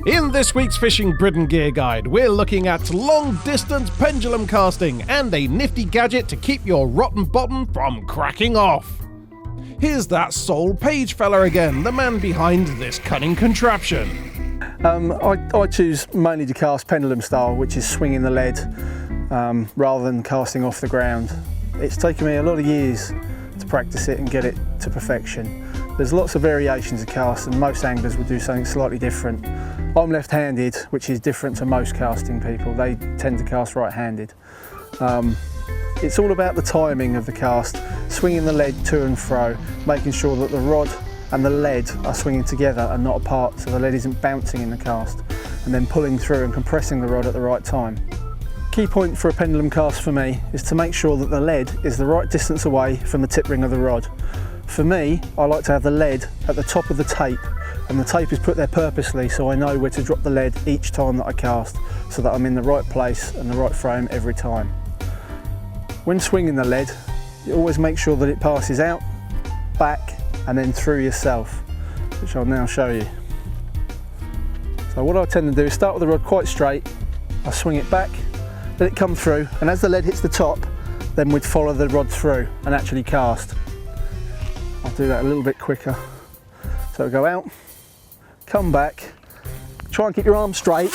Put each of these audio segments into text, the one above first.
In this week's Fishing Britain Gear Guide, we're looking at long-distance pendulum casting and a nifty gadget to keep your rotten bottom from cracking off. Here's that Saul Page fella again, the man behind this cunning contraption. I choose mainly to cast pendulum style, which is swinging the lead rather than casting off the ground. It's taken me a lot of years to practice it and get it to perfection. There's lots of variations of cast and most anglers will do something slightly different. I'm left-handed, which is different to most casting people. They tend to cast right-handed. It's all about the timing of the cast, swinging the lead to and fro, making sure that the rod and the lead are swinging together and not apart, so the lead isn't bouncing in the cast, and then pulling through and compressing the rod at the right time. Key point for a pendulum cast for me is to make sure that the lead is the right distance away from the tip ring of the rod. For me, I like to have the lead at the top of the tape, and the tape is put there purposely so I know where to drop the lead each time that I cast, so that I'm in the right place and the right frame every time. When swinging the lead, you always make sure that it passes out, back and then through yourself, which I'll now show you. So what I tend to do is start with the rod quite straight, I swing it back, let it come through, and as the lead hits the top, then we'd follow the rod through and actually cast. I'll do that a little bit quicker. So go out, come back, try and keep your arm straight.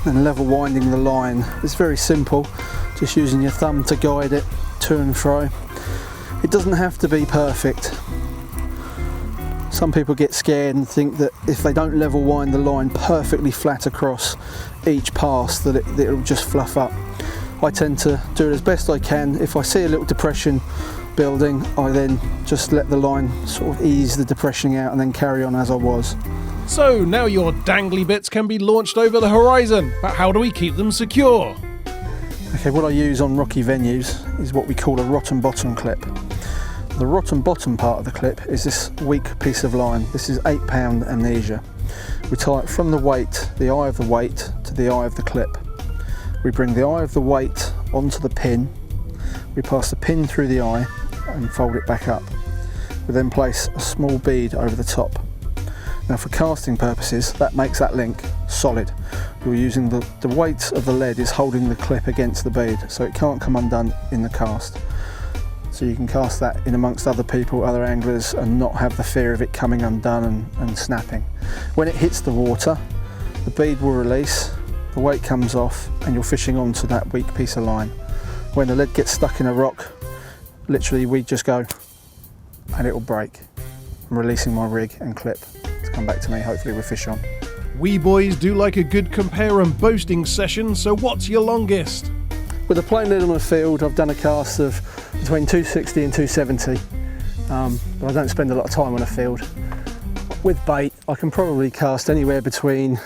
And level winding the line. It's very simple, just using your thumb to guide it to and fro. It doesn't have to be perfect. Some people get scared and think that if they don't level wind the line perfectly flat across each pass that it'll just fluff up. I tend to do it as best I can. If I see a little depression building, I then just let the line sort of ease the depression out and then carry on as I was. So now your dangly bits can be launched over the horizon, but how do we keep them secure? Okay, what I use on rocky venues is what we call a rotten bottom clip. The rotten bottom part of the clip is this weak piece of line. This is 8-pound amnesia. We tie it from the weight, the eye of the weight, to the eye of the clip. We bring the eye of the weight onto the pin, we pass the pin through the eye and fold it back up. We then place a small bead over the top. Now for casting purposes, that makes that link solid. You're using the weight of the lead is holding the clip against the bead, so it can't come undone in the cast. So you can cast that in amongst other people, other anglers, and not have the fear of it coming undone and snapping. When it hits the water, the bead will release, the weight comes off, and you're fishing onto that weak piece of line. When the lead gets stuck in a rock, literally we just go and it will break. I'm releasing my rig and clip to come back to me, hopefully with fish on. We boys do like a good compare and boasting session, so what's your longest? With a plain lead on the field, I've done a cast of between 260 and 270, but I don't spend a lot of time on a field. With bait, I can probably cast anywhere between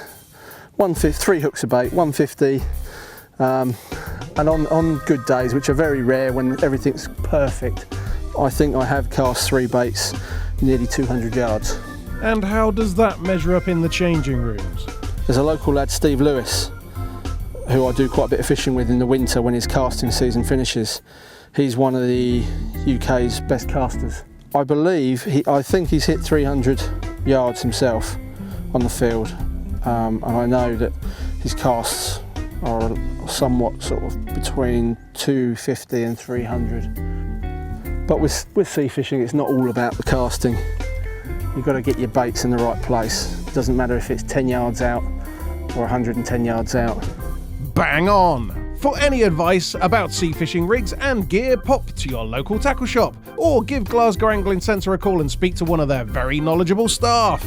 3 hooks of bait, 150, and on good days, which are very rare when everything's perfect, I think I have cast 3 baits nearly 200 yards. And how does that measure up in the changing rooms? There's a local lad, Steve Lewis, who I do quite a bit of fishing with in the winter when his casting season finishes. He's one of the UK's best casters. I think he's hit 300 yards himself on the field, and I know that his casts are somewhat sort of between 250 and 300. But with sea fishing, it's not all about the casting. You've got to get your baits in the right place. It doesn't matter if it's 10 yards out or 110 yards out. Bang on! For any advice about sea fishing rigs and gear, pop to your local tackle shop or give Glasgow Angling Centre a call and speak to one of their very knowledgeable staff.